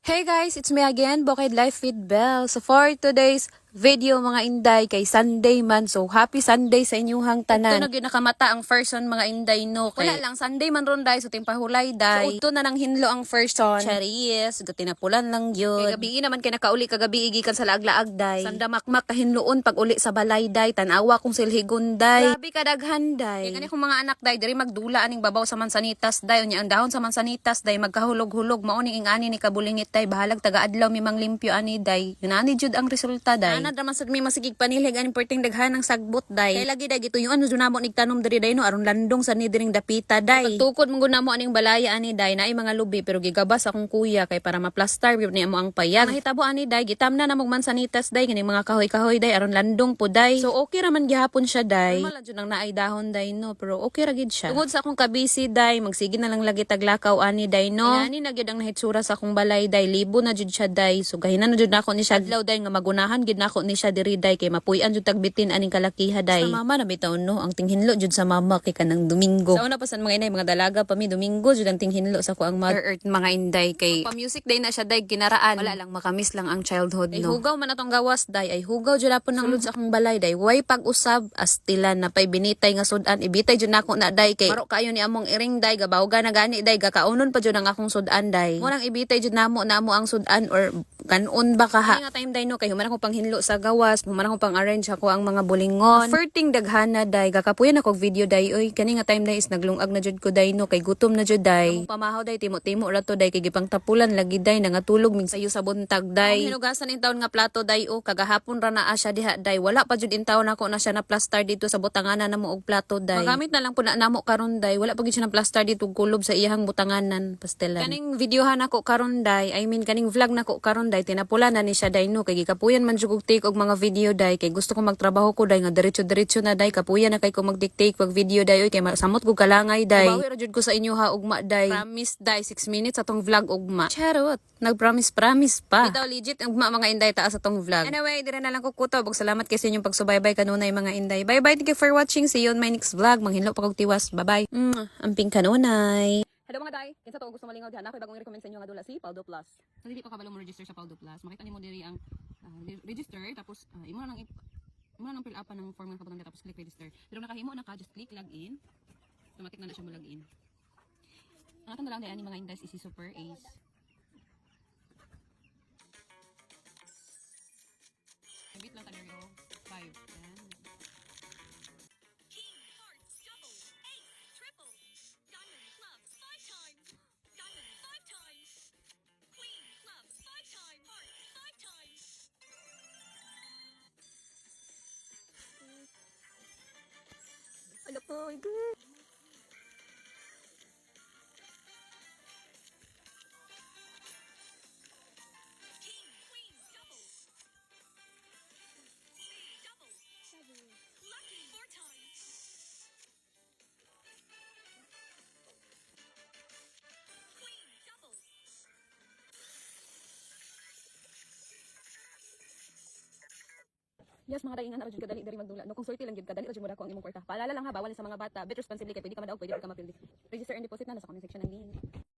Hey guys, it's me again, Bukid Life with Belle. So for today's video mga inday, kay Sunday man. So happy Sunday sa inyuhang tanan. Ito na gyud nakamata ang first son mga inday no. Kay wala lang Sunday man ron day, so timpahulay day. So ito na nang hinlo ang first son. Charis, tinapulan lang yun. Kay gabi naman kay nakauli kagabi igikan sa laag-laag day. Sanda makmak kahinloon pag uli sa balay day, tanawa kung silhigon day. Grabe kadaghan day. Kay kani kong mga anak day, diri magdula aning babaw sa mansanitas day, unya ang dahon sa mansanitas day magkahulog-hulog mao ning ingani ni kabulingit day, bahalag taga-adlaw mi mang limpyo ani day. Yun ani jud ang resulta day. Ana draman sad mi masigig panilhig aning perting daghan ng sagbot day. Kay lagi day gituyon jud namo nigtanom diri day no aron landong sa ni diring dapita day. Pagtukod mong namo aning balaya ani day naay mga lubi pero gigabas akong kuya kay para ma-plaster gyud ni amo ang payag. Mahitabo ani day gitamna na mong mansanitas day kini mga kahoy-kahoy day aron landong po day. So okay ra man gihapon siya day. Normal jud nang naay dahon day no pero okay ra gid siya. Tungod sa akong kabisi day magsige na lang lagi taglakaw ani day no. Ani na gyud ang nahitsura sa akong balay day, libo na jud siya day. So gahinan na jud nako ni siya adlaw day nga magunahan gid nako ni siya diri day kay mapuy-an jud tagbitin aning kalakiha day. Sa mama na bitaw no, ang tinghinlo jud sa mama kay kanang Domingo. Sa una pa san mga inay mga dalaga pa mi Domingo jud ang tinghinlo sa ko ang Mother Earth mga inday kay pa music day na siya day kinaraan. Wala lang makamis lang ang childhood no. Ay hugaw man atong gawas day, ay hugaw jud apon nang sulod sa akong balay day. Way pag-usab astilan na pay binitay nga sudan, ibitay jud nako na day kay maro kayo ni among iring day gabawga na gani day gakaunon pa jud ang akong sudan day. Mo nang ibitay jud namo ang sudan or kanon ba ka ha. Nga time day no kay human ako pang hinlo sa gawas, human ako pang arrange ako ang mga bulingon. Ferting daghana day, gakapuyan ako video day oy kani nga time day is naglungag na jud ko day no kay gutom na jud day. Among pamahaw day timo-timo ra to day kay gipang tapulan lagi day nangatulog mig sayo sa buntag day. Ang hinugasan in taon nga plato day o kagahapon ra na asya diha day. Wala pa jud in taon ako na siya na plaster dito sa butanganan namo og plato day. Magamit na lang po na namo karon day. Wala pa gid siya na plaster dito og kulob sa iyang butanganan pastelan. Kaning videohan ako karon day, I mean kaning vlog nako karon day tinapula na ni siya day no kay gikapuyan man jud og take og mga video day kay gusto ko magtrabaho ko day nga diretso na day kapuyan na kay ko mag-dictate pag video day oy kay samot ko kalangay day. Bawi ra jud ko sa inyo ha ugma day. Promise day 6 minutes atong vlog ugma. Charot, nag-promise pa. Bitaw legit ugma mga inday taas atong vlog. Anyway, dire na lang ko kutob og salamat kay sa inyong pagsubaybay kanunay mga inday. Bye bye, thank you for watching. See you on my next vlog. Manghinlo pa kog tiwas. Bye bye. Amping kanunay. Hello mga day, kinsa to gusto malingaw dihan ako bagong i-recommend sa inyo nga dula si Paldo Plus. So dili pa kabalo mo register sa Paldo Plus. Makita nimo diri ang register tapos imo na nang fill up ng form nga kabutan tapos click register. Pero nakahimo na ka just click login. Automatic na siya mo login. Ang atong dalang ani mga index is Super Ace. Bit lang tayo 5. Yan. Ala po, good. Yes, mga daingan ara jud kadali diri magdula. No kung swerte lang jud kadali ra jud mo dako ang imong kwarta. Paalala lang ha, bawal sa mga bata. Bit responsibly kay pwede ka madaog, pwede ka mapildi. Register and deposit na sa comment section ng link.